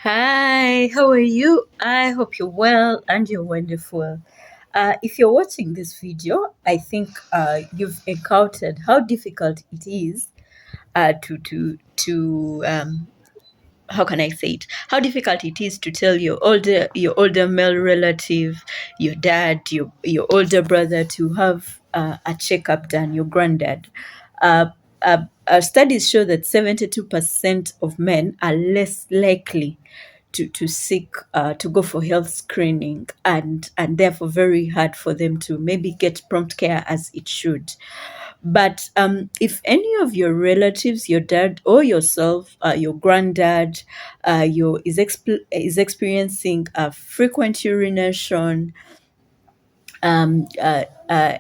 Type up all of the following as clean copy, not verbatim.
Hi, how are you? I hope you're well and you're wonderful. If you're watching this video, I think you've encountered how difficult it is to how can I say it? How difficult it is to tell your older male relative, your dad, your older brother to have a checkup done, your granddad. Uh, Studies show that 72% of men are less likely to seek to go for health screening, and therefore very hard for them to maybe get prompt care as it should. But if any of your relatives, your dad or yourself, your granddad, is experiencing frequent urination, um, uh, uh,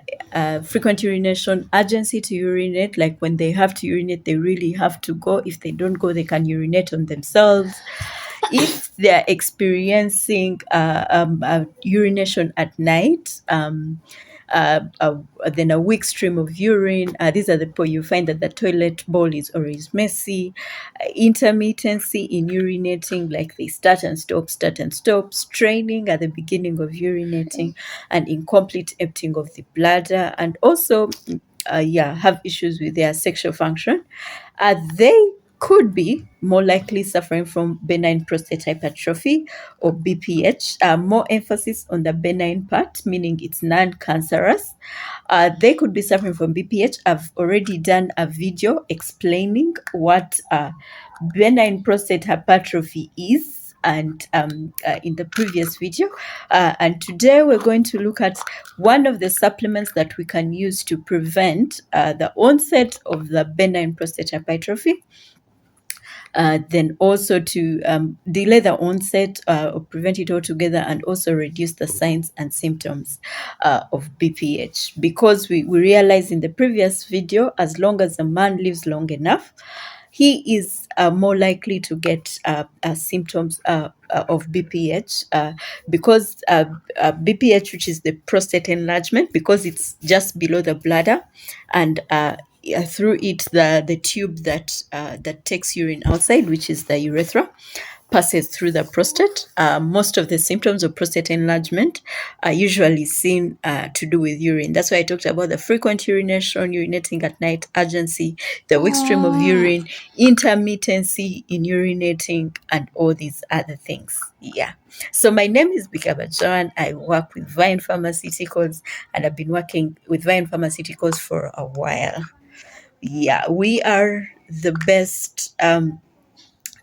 frequent urination, urgency to urinate, like when they have to urinate, they really have to go. If they don't go, they can urinate on themselves. If they're experiencing urination at night, then a weak stream of urine, these are the people you find that the toilet bowl is always messy, intermittency in urinating, like they start and stop, straining at the beginning of urinating, and incomplete emptying of the bladder, and also have issues with their sexual function. They could be more likely suffering from benign prostate hypertrophy or BPH. More emphasis on the benign part, meaning it's non-cancerous. They could be suffering from BPH. I've already done a video explaining what benign prostate hypertrophy is, and in the previous video. And today we're going to look at one of the supplements that we can use to prevent the onset of the benign prostate hypertrophy, then also to delay the onset or prevent it altogether, and also reduce the signs and symptoms of BPH. Because we realized in the previous video, as long as a man lives long enough, he is more likely to get symptoms of BPH, because BPH, which is the prostate enlargement, because it's just below the bladder, and through it the tube that takes urine outside, which is the urethra, passes through the prostate. Most of the symptoms of prostate enlargement are usually seen to do with urine. That's why I talked about the frequent urination, urinating at night, urgency, the weak stream of urine, intermittency in urinating, and all these other things. Yeah. So my name is Bikaba Joan. I work with Vine Pharmaceuticals, and I've been working with Vine Pharmaceuticals for a while. Yeah, we are the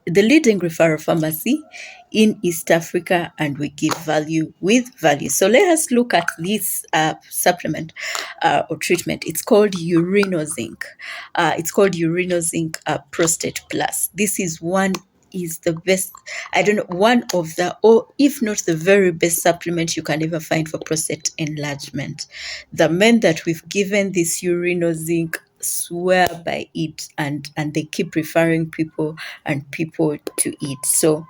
leading referral pharmacy in East Africa, and we give value with value. So let us look at this supplement or treatment. It's called Urinozinc. Urinozinc Prostate Plus. This is the best, I don't know, one of the, or if not the very best supplement you can ever find for prostate enlargement. The men that we've given this Urinozinc swear by it, and they keep referring people and people to it. So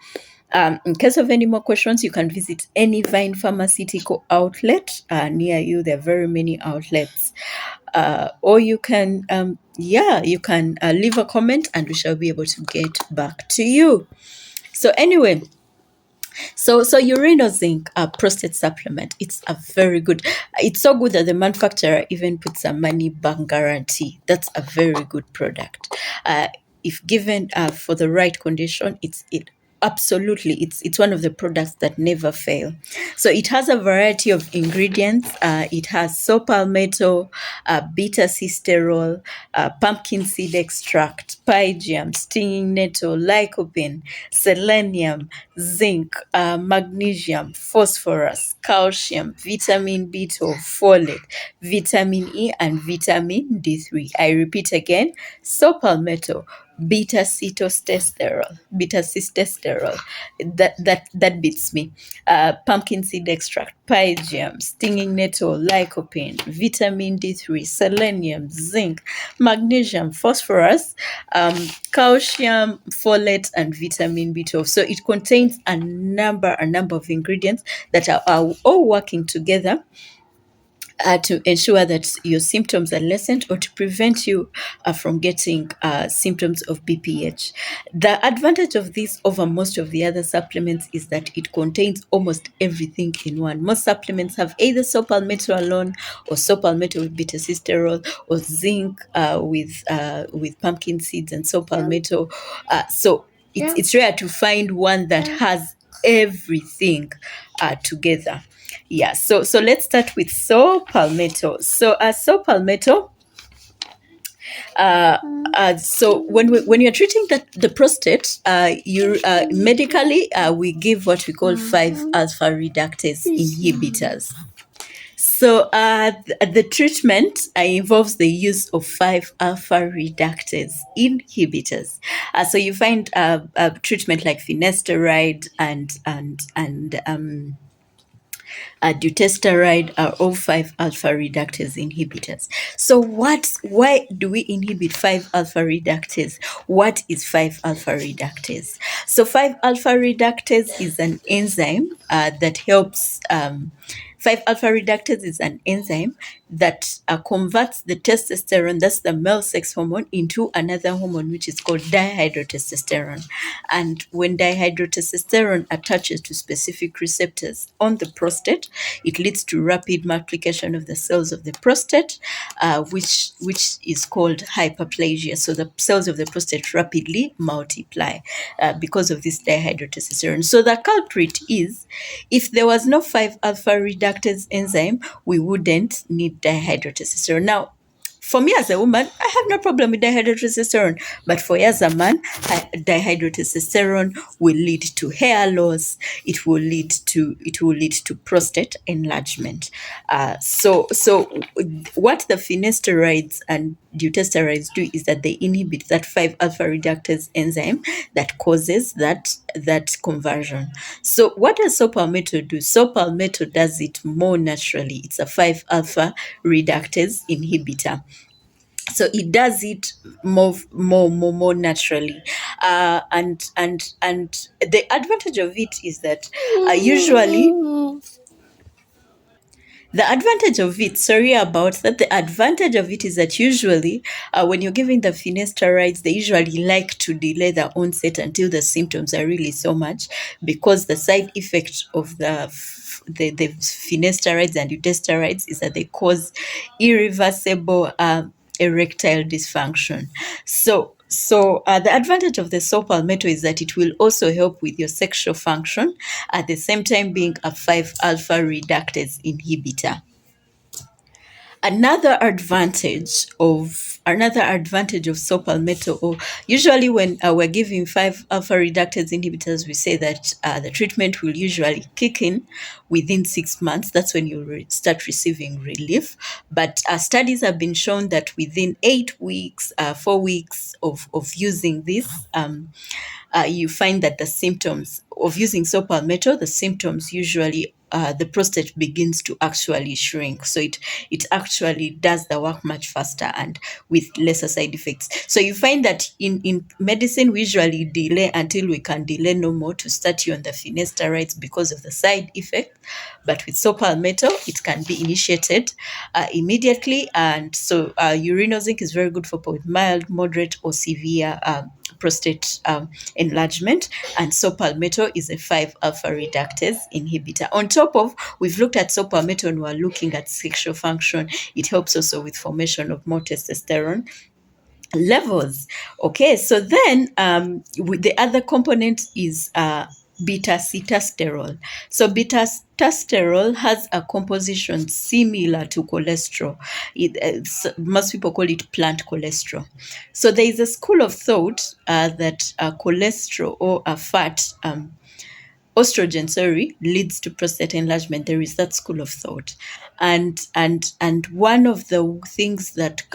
in case of any more questions, you can visit any Vine pharmaceutical outlet near you. There are very many outlets. Or you can leave a comment, and we shall be able to get back to you. So anyway, so Urinozinc prostate supplement, it's a very good, it's so good that the manufacturer even puts a money back guarantee. That's a very good product. If given for the right condition, it absolutely, it's one of the products that never fail. So it has a variety of ingredients. It has saw palmetto, beta cisterol, pumpkin seed extract, pygium, stinging nettle, lycopene, selenium, zinc, magnesium, phosphorus, calcium, vitamin B12, folate, vitamin E, and vitamin D3. I repeat again: saw palmetto, beta cisterol, that beats me, pumpkin seed extract, pygium, stinging nettle, lycopene, vitamin D3, selenium, zinc, magnesium, phosphorus, calcium, folate, and vitamin B12. So it contains a number of ingredients that are all working together to ensure that your symptoms are lessened or to prevent you from getting symptoms of BPH. The advantage of this over most of the other supplements is that it contains almost everything in one. Most supplements have either saw palmetto alone or saw palmetto with beta-sitosterol or zinc with pumpkin seeds and saw palmetto. So it's rare to find one that has everything together. Yeah, so let's start with saw palmetto. So saw palmetto. So when you're treating the prostate, you medically we give what we call 5-alpha reductase inhibitors. So the treatment involves the use of 5-alpha reductase inhibitors. So you find treatment like finasteride and dutasteride are all 5-alpha reductase inhibitors. So why do we inhibit 5-alpha reductase? What is 5-alpha reductase? So 5-alpha reductase is an enzyme that helps 5-alpha reductase is an enzyme that converts the testosterone, that's the male sex hormone, into another hormone which is called dihydrotestosterone. And when dihydrotestosterone attaches to specific receptors on the prostate, it leads to rapid multiplication of the cells of the prostate, which is called hyperplasia. So the cells of the prostate rapidly multiply because of this dihydrotestosterone. So the culprit is, if there was no 5-alpha reductase enzyme, we wouldn't need dihydrotestosterone. Now, for me as a woman, I have no problem with dihydrotestosterone. But for you as a man, dihydrotestosterone will lead to hair loss. It will lead to prostate enlargement. So what the finasterides and dutesterides do is that they inhibit that 5-alpha reductase enzyme that causes that conversion. So what does saw palmetto do? Saw palmetto does it more naturally. It's a 5-alpha reductase inhibitor. So it does it more naturally, and the advantage of it is that usually the advantage of it, sorry about that, the advantage of it is that usually when you're giving the finasterides, they usually like to delay the onset until the symptoms are really so much, because the side effect of the finasterides and dutesterides is that they cause irreversible erectile dysfunction. So the advantage of the saw palmetto is that it will also help with your sexual function, at the same time being a 5-alpha reductase inhibitor. Another advantage of saw palmetto, or usually when we're giving 5-alpha reductase inhibitors, we say that the treatment will usually kick in within 6 months. That's when you start receiving relief. But studies have been shown that within 8 weeks, 4 weeks of using this, you find that the symptoms of using saw palmetto, the symptoms usually the prostate begins to actually shrink. So it actually does the work much faster and with lesser side effects. So you find that in medicine, we usually delay until we can delay no more to start you on the finasterides because of the side effect. But with saw palmetto, it can be initiated immediately. And so urinozinc is very good for with mild, moderate, or severe prostate enlargement, and saw palmetto is a 5-alpha reductase inhibitor. On top of, we've looked at saw palmetto and we're looking at sexual function. It helps also with formation of more testosterone levels. Okay, so then with the other component is beta-sitosterol. So beta-sitosterol has a composition similar to cholesterol. Most people call it plant cholesterol. So there is a school of thought that cholesterol or a fat estrogen, leads to prostate enlargement. There is that school of thought, and one of the things that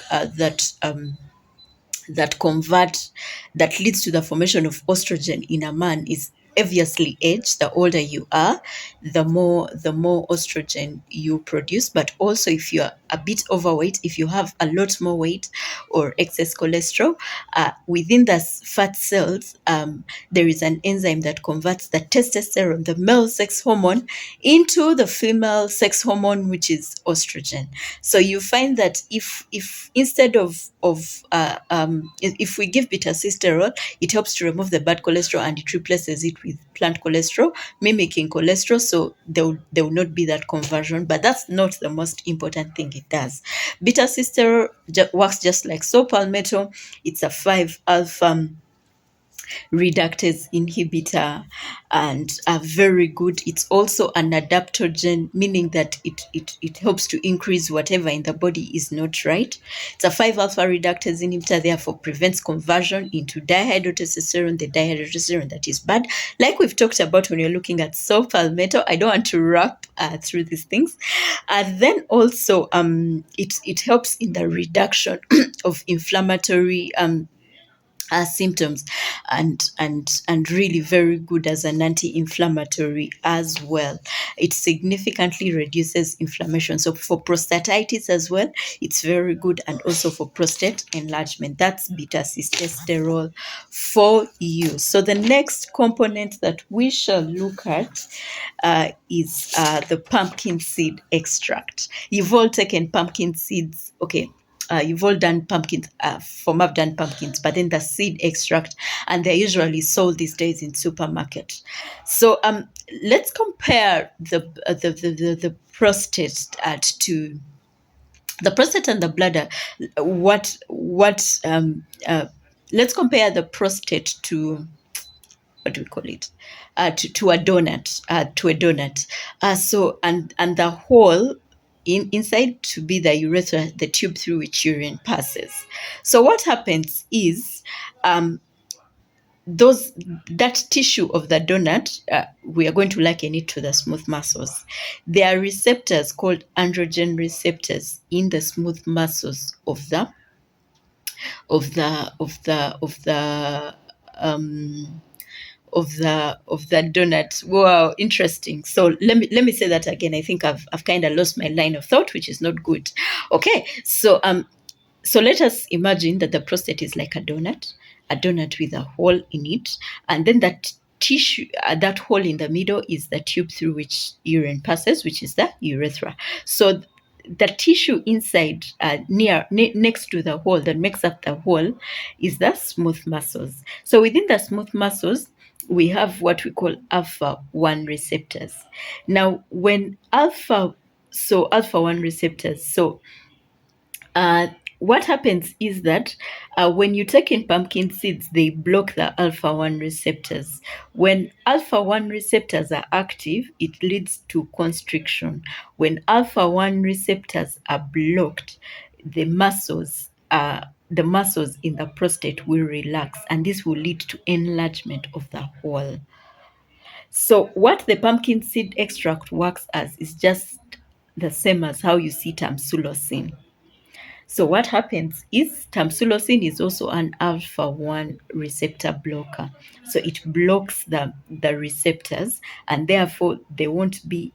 leads to the formation of estrogen in a man is obviously age. The older you are, the more estrogen you produce. But also, if you're a bit overweight, if you have a lot more weight or excess cholesterol, within the fat cells, there is an enzyme that converts the testosterone, the male sex hormone, into the female sex hormone, which is estrogen. So you find that if instead if we give beta cysterol, it helps to remove the bad cholesterol and it replaces it with plant cholesterol, mimicking cholesterol. So there will not be that conversion, but that's not the most important thing it does. Beta cysterol works just like saw palmetto. It's a 5 alpha reductase inhibitor and are very good. It's also an adaptogen, meaning that it helps to increase whatever in the body is not right. It's a 5 alpha reductase inhibitor, therefore prevents conversion into dihydrotestosterone, the dihydrotestosterone that is bad. Like we've talked about when you're looking at saw palmetto, I don't want to wrap through these things. And then also it helps in the reduction of inflammatory symptoms, and really very good as an anti-inflammatory as well. It significantly reduces inflammation. So for prostatitis as well, it's very good, and also for prostate enlargement. That's beta cystosterol for you. So the next component that we shall look at is the pumpkin seed extract. You've all taken pumpkin seeds, okay? You've all done pumpkins, I've done pumpkins, but then the seed extract, and they're usually sold these days in supermarket. So let's compare the prostate to the prostate and the bladder. Let's compare the prostate to, what do we call it, to a donut, so and the hole inside to be the urethra, the tube through which urine passes. So what happens is, those that tissue of the donut, we are going to liken it to the smooth muscles. There are receptors called androgen receptors in the smooth muscles of the of the of the of the of the donut. Wow, interesting. So let me say that again. I think I've kind of lost my line of thought, which is not good. Okay, so let us imagine that the prostate is like a donut with a hole in it, and then that tissue, that hole in the middle is the tube through which urine passes, which is the urethra. So the tissue inside, next to the hole, that makes up the hole, is the smooth muscles. So within the smooth muscles, we have what we call alpha 1 receptors. Now, when alpha 1 receptors, uh, what happens is that when you take in pumpkin seeds, they block the alpha 1 receptors. When alpha 1 receptors are active, it leads to constriction. When alpha 1 receptors are blocked, the muscles in the prostate will relax, and this will lead to enlargement of the hole. So what the pumpkin seed extract works as is just the same as how you see tamsulosin. So what happens is, tamsulosin is also an alpha 1 receptor blocker. So it blocks the receptors, and therefore they won't be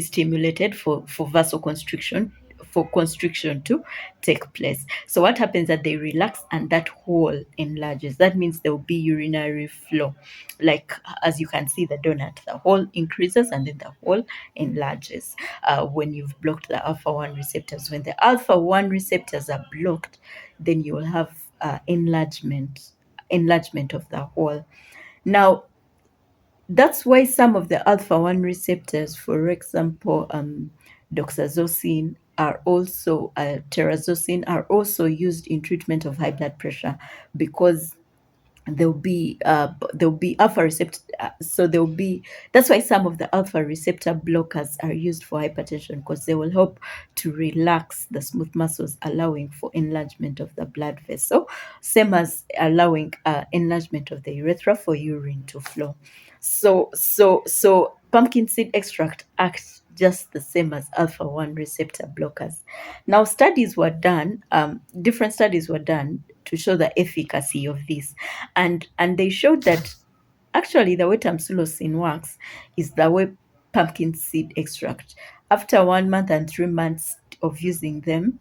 stimulated for vasoconstriction, for constriction to take place. So what happens that they relax and that hole enlarges. That means there will be urinary flow. Like, as you can see the donut, the hole increases and then the hole enlarges when you've blocked the alpha 1 receptors. When the alpha 1 receptors are blocked, then you will have enlargement of the hole. Now, that's why some of the alpha 1 receptors, for example, doxazosin, are also terazosin, are also used in treatment of high blood pressure, because there'll be alpha receptor, that's why some of the alpha receptor blockers are used for hypertension, because they will help to relax the smooth muscles, allowing for enlargement of the blood vessel, same as allowing enlargement of the urethra for urine to flow. So pumpkin seed extract acts just the same as alpha 1 receptor blockers. Now, different studies were done to show the efficacy of this, and they showed that actually the way tamsulosin works is the way pumpkin seed extract. After 1 month and 3 months of using them,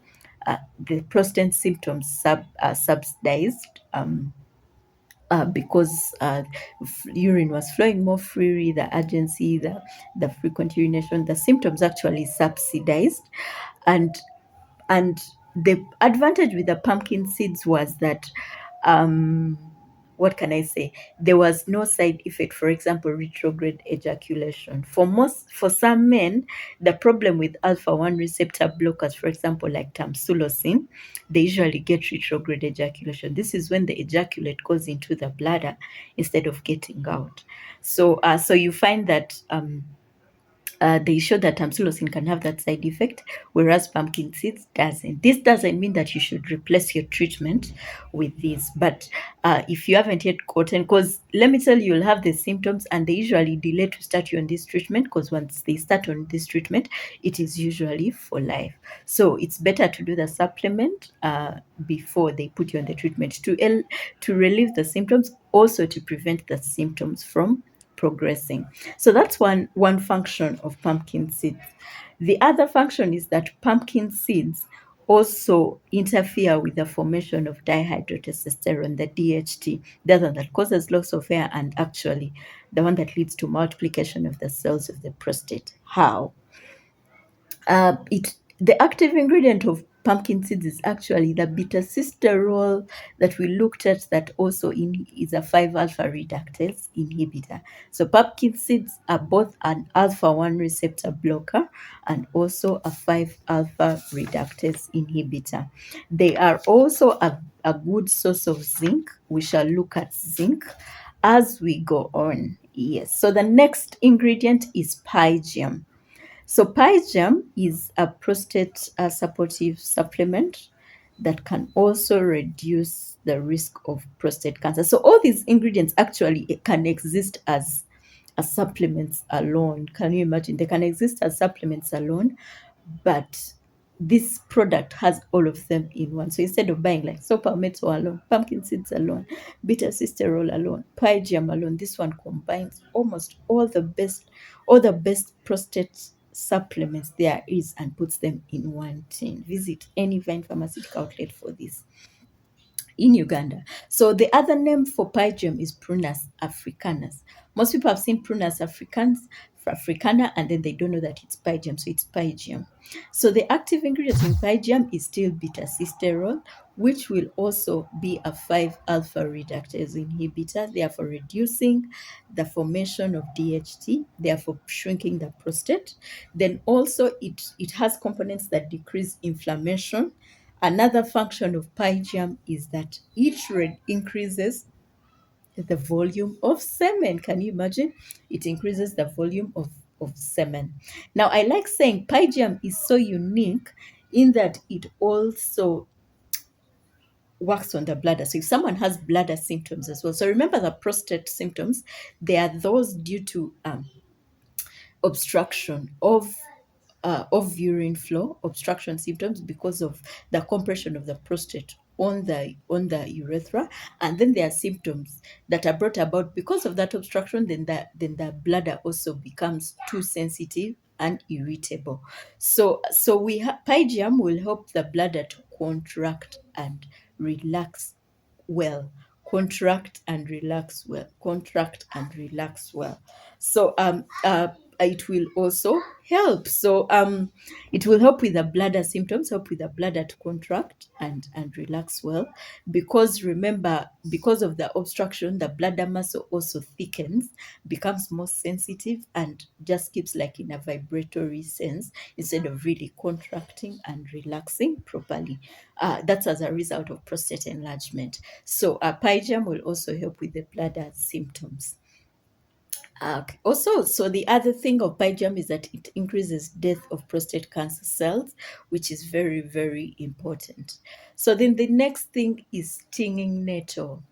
the prostate symptoms are subsidized. Because urine was flowing more freely, the urgency, the frequent urination, the symptoms actually subsidized. And and the advantage with the pumpkin seeds was that, um, what can I say? There was no side effect. For example, retrograde ejaculation. For some men, the problem with alpha one receptor blockers, for example, like tamsulosin, they usually get retrograde ejaculation. This is when the ejaculate goes into the bladder instead of getting out. So you find that. They show that tamsulosin can have that side effect, whereas pumpkin seeds doesn't. This doesn't mean that you should replace your treatment with this, but if you haven't yet gotten, because let me tell you, you'll have the symptoms, and they usually delay to start you on this treatment, because once they start on this treatment, it is usually for life. So it's better to do the supplement before they put you on the treatment to relieve the symptoms, also to prevent the symptoms from progressing. So that's one function of pumpkin seeds. The other function is that pumpkin seeds also interfere with the formation of dihydrotestosterone, the DHT, the other that causes loss of hair, and actually the one that leads to multiplication of the cells of the prostate. How? It The active ingredient of pumpkin seeds is actually the beta-cysterol that we looked at, that also is a 5-alpha reductase inhibitor. So pumpkin seeds are both an alpha-1 receptor blocker and also a 5-alpha reductase inhibitor. They are also a good source of zinc. We shall look at zinc as we go on. Yes. So the next ingredient is pygium. So pygium is a prostate supportive supplement that can also reduce the risk of prostate cancer. So all these ingredients actually can exist as supplements alone. Can you imagine? They can exist as supplements alone, but this product has all of them in one. So instead of buying like soap palmetto alone, pumpkin seeds alone, beta-cysterol alone, pygium alone, this one combines almost all the best prostate supplements there is and puts them in one tin. Visit any Vine pharmaceutical outlet for this in Uganda. So the other name for pygium is Prunus africanus. Most people have seen Prunus africana, and then they don't know that it's pygium, so it's pygium. So the active ingredient in pygium is still beta-cysterol, which will also be a 5-alpha reductase inhibitor, therefore reducing the formation of DHT, therefore shrinking the prostate. Then also it has components that decrease inflammation. Another function of pygium is that it increases the volume of semen. Can you imagine? It increases the volume of semen. Now, I like saying pygium is so unique in that it also works on the bladder. So if someone has bladder symptoms as well, so remember the prostate symptoms, they are those due to obstruction of urine flow, obstruction symptoms because of the compression of the prostate on the urethra, and then there are symptoms that are brought about because of that obstruction. Then the bladder also becomes too sensitive and irritable. So pygium will help the bladder to contract and relax well, contract and relax well, contract and relax well. So it will also help. So it will help with the bladder symptoms, help with the bladder to contract and relax well. Because remember, because of the obstruction, the bladder muscle also thickens, becomes more sensitive, and just keeps like in a vibratory sense instead of really contracting and relaxing properly. That's as a result of prostate enlargement. So pygium will also help with the bladder symptoms. Also, so the other thing of pygium is that it increases death of prostate cancer cells, which is very, very important. So then the next thing is stinging nettle.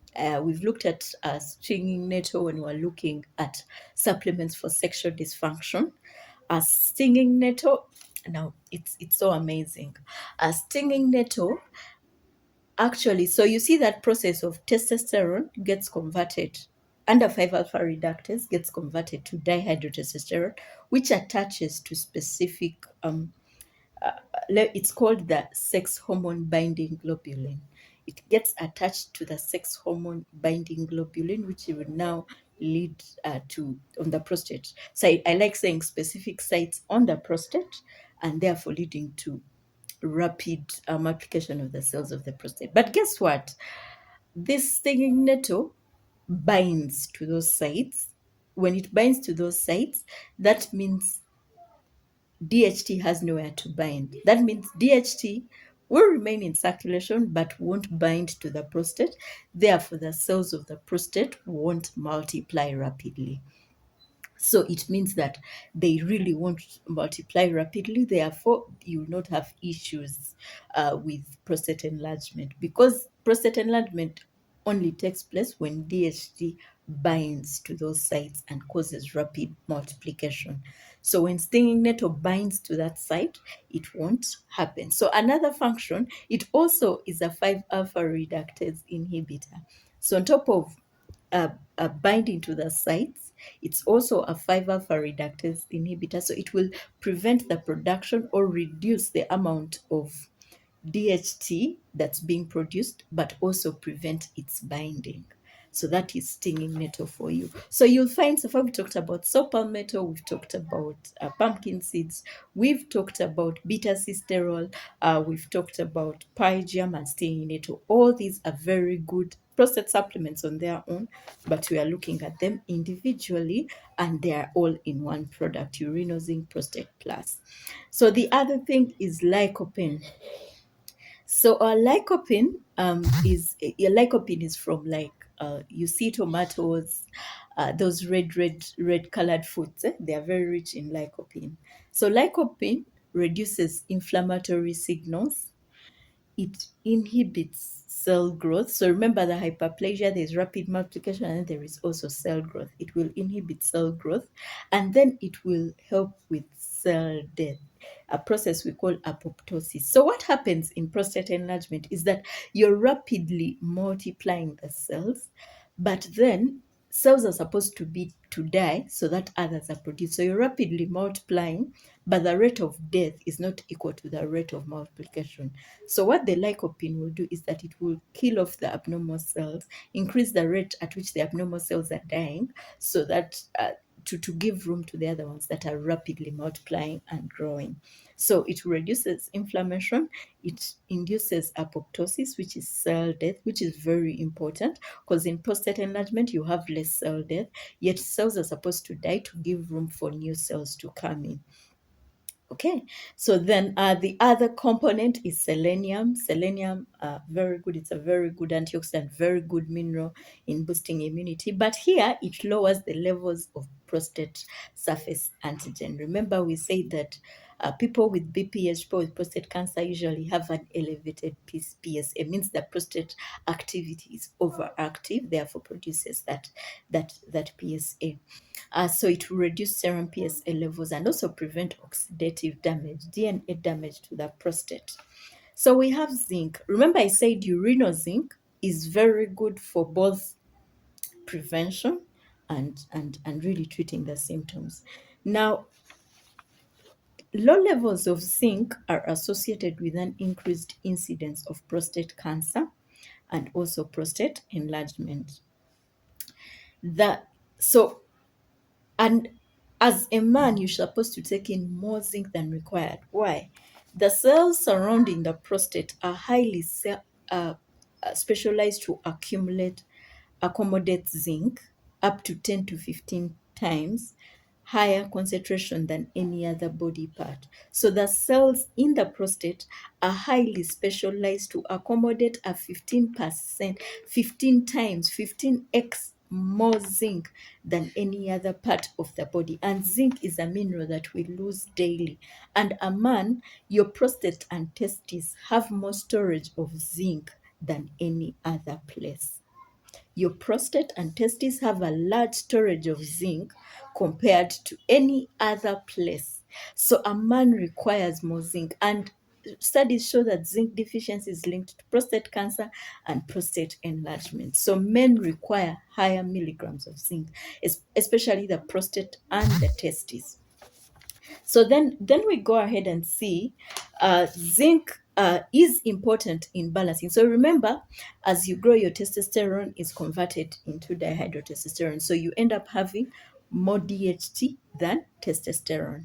We've looked at stinging nettle when we're looking at supplements for sexual dysfunction. Stinging nettle, now it's so amazing. Stinging nettle, actually, so you see that process of testosterone gets converted under 5 alpha reductase gets converted to dihydrotestosterone, which attaches to specific, it's called the sex hormone binding globulin. It gets attached to the sex hormone binding globulin, which will now lead to on the prostate. So I like saying specific sites on the prostate, and therefore leading to rapid multiplication of the cells of the prostate. But guess what? This stinging nettle binds to those sites. When it binds to those sites, that means DHT has nowhere to bind. That means DHT will remain in circulation but won't bind to the prostate. Therefore, the cells of the prostate won't multiply rapidly. So it means that they really won't multiply rapidly. Therefore, you will not have issues with prostate enlargement, because prostate enlargement only takes place when DHT binds to those sites and causes rapid multiplication. So when stinging nettle binds to that site, it won't happen. So another function, it also is a 5 alpha reductase inhibitor. So on top of binding to the sites, it's also a 5 alpha reductase inhibitor. So it will prevent the production or reduce the amount of DHT that's being produced, but also prevent its binding. So that is stinging nettle for you. So you'll find, so far we talked about saw palmetto, we've talked about pumpkin seeds, we've talked about beta cysterol, we've talked about pygium and stinging nettle. All these are very good prostate supplements on their own, but we are looking at them individually, and they are all in one product, Urinozinc Prostate Plus. So the other thing is lycopene. So lycopene is from, like, you see tomatoes, those red colored foods. They are very rich in lycopene. So lycopene reduces inflammatory signals. It inhibits cell growth. So remember, the hyperplasia, there's rapid multiplication, and there is also cell growth. It will inhibit cell growth, and then it will help with cell death, a process we call apoptosis. So what happens in prostate enlargement is that you're rapidly multiplying the cells, but then cells are supposed to die so that others are produced. So you're rapidly multiplying, but the rate of death is not equal to the rate of multiplication. So what the lycopene will do is that it will kill off the abnormal cells, increase the rate at which the abnormal cells are dying, so that to give room to the other ones that are rapidly multiplying and growing. So it reduces inflammation, it induces apoptosis, which is cell death, which is very important, because in prostate enlargement you have less cell death, yet cells are supposed to die to give room for new cells to come in. Okay, so then the other component is selenium. Selenium, very good. It's a very good antioxidant, very good mineral in boosting immunity. But here it lowers the levels of prostate surface antigen. Remember, we said that people with BPH, people with prostate cancer, usually have an elevated PSA. Means the prostate activity is overactive, therefore produces that PSA. So it will reduce serum PSA levels and also prevent oxidative damage, DNA damage to the prostate. So we have zinc. Remember, I said urinozinc is very good for both prevention and really treating the symptoms. Now, low levels of zinc are associated with an increased incidence of prostate cancer and also prostate enlargement. So And as a man, you're supposed to take in more zinc than required. Why? The cells surrounding the prostate are highly specialized to accommodate zinc up to 10 to 15 times higher concentration than any other body part. So the cells in the prostate are highly specialized to accommodate a 15%, 15 times, 15x more zinc than any other part of the body. And zinc is a mineral that we lose daily. And a man, your prostate and testes have more storage of zinc than any other place. Your prostate and testes have a large storage of zinc compared to any other place. So a man requires more zinc. And studies show that zinc deficiency is linked to prostate cancer and prostate enlargement. So men require higher milligrams of zinc, especially the prostate and the testes. So then we go ahead and see zinc is important in balancing. So remember, as you grow, your testosterone is converted into dihydrotestosterone. So you end up having more DHT than testosterone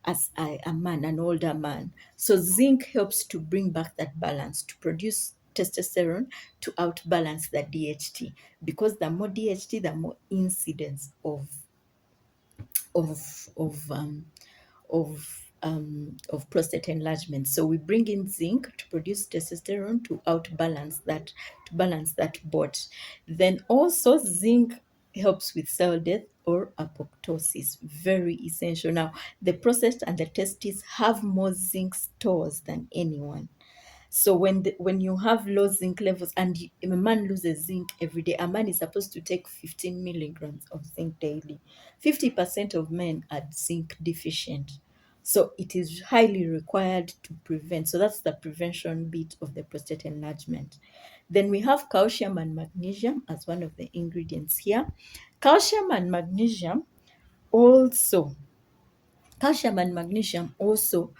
as a man, an older man. So zinc helps to bring back that balance, to produce testosterone to outbalance the DHT, because the more DHT, the more incidence of of um, of prostate enlargement. So we bring in zinc to produce testosterone to outbalance that, to balance that both. Then also zinc helps with cell death or apoptosis. Very essential. Now, the prostate and the testes have more zinc stores than anyone. So when you have low zinc levels, and a man loses zinc every day, a man is supposed to take 15 milligrams of zinc daily. 50% of men are zinc deficient. So it is highly required to prevent. So that's the prevention bit of the prostate enlargement. Then we have calcium and magnesium as one of the ingredients here. Calcium and magnesium also Calcium and magnesium also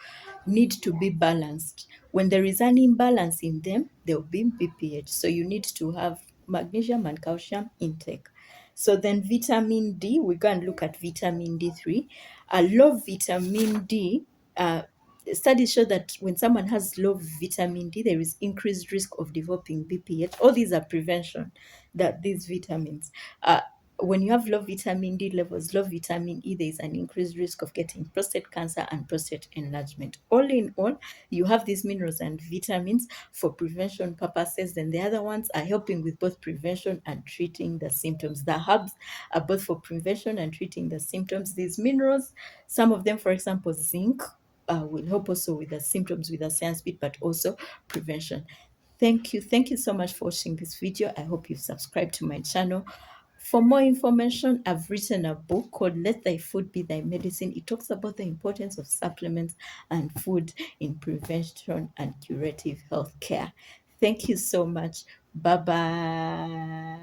need to be balanced. When there is an imbalance in them, there will be BPH. So you need to have magnesium and calcium intake. So then vitamin D, we go and look at vitamin D3. A low vitamin D, studies show that when someone has low vitamin D, there is increased risk of developing BPH. All these are prevention, that these vitamins. When you have low vitamin D levels, low vitamin E, there is an increased risk of getting prostate cancer and prostate enlargement. All in all, you have these minerals and vitamins for prevention purposes. Then the other ones are helping with both prevention and treating the symptoms. The herbs are both for prevention and treating the symptoms. These minerals, some of them, for example, zinc, will help also with the symptoms with the science bit, but also prevention. Thank you. Thank you so much for watching this video. I hope you've subscribed to my channel. For more information, I've written a book called Let Thy Food Be Thy Medicine. It talks about the importance of supplements and food in prevention and curative health care. Thank you so much. Bye-bye.